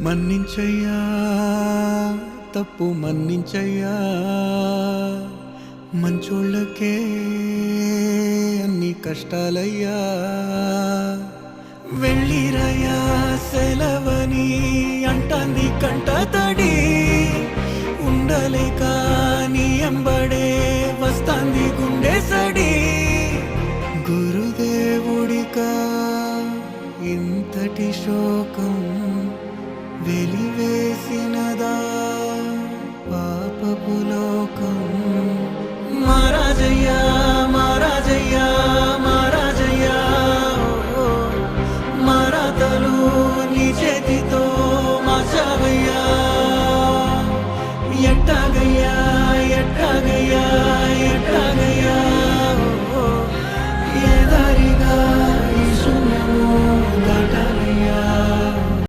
మన్నించయ్యా తప్పు మన్నించయ్యా మంచోళ్ళకే అన్ని కష్టాలయ్యా వెళ్ళిరయ్యా సెలవని అంటాంది కంట తడి ఉండలేక నీ ఎంబడే వస్తాంది గుండె సడి గురుదేవుడికా ఇంతటి శోకం వెలివేసి